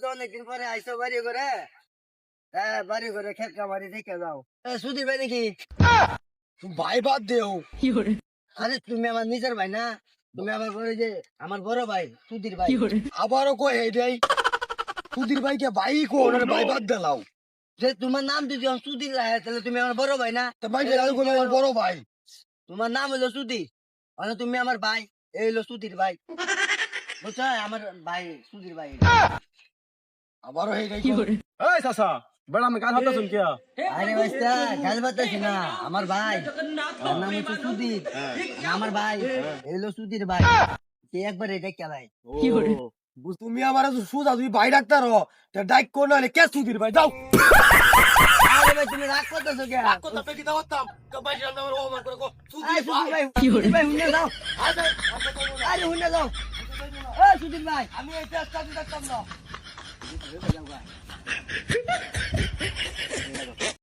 তো অনেকদিন পরে আইসো বাড়ি করে। হ্যাঁ, বাড়ি করে খেটকা বাড়ি দেখে যাও। সুধীর ভাই নাকি? ভাই বাদ দেও। আরে তুমি আমার নিজের ভাই না, তুমি আমার বড় যে আমার বড় ভাই সুধীর ভাই। আবারও কই এইটাই সুধীর ভাইকে ভাই কো ওরে ভাই বাদ দিলাও। যে তোমার নাম যদি আমার সুধীর রায়, তাহলে তুমি আমার বড় ভাই না? তো ভাই যে কইলো আমার বড় ভাই। তোমার নাম হলো সুধীর, মানে তুমি আমার ভাই, এই হলো সুধীর ভাই। বুঝছো, আমার ভাই সুধীর ভাই। আবারও এইটাই এই চাচা বেড়া আমি কাজ হাতাছুন কে আরে ভাইস্তা, গাল বাতাসি না, আমার ভাই, তার নাম হচ্ছে সুধীর, আমার ভাই, এই হলো সুধীর ভাই। সে একবার এটা খেলায়। তুমি আমার সুদা তুমি ভাই ডাক্তার হো তে ডাক কোন হলে কে সুধীর ভাই যাও। আরে ভাই তুমি রাগ করতেছো কে? কথা পেকি দাওতাম কে ভাই জান আমার ওমান করে কো আরে সুধীর ভাই। সুধীর ভাই হুনে যাও, আরে হুনে যাও, সুধীর ভাই। আমি এই চেষ্টা দিতাম না।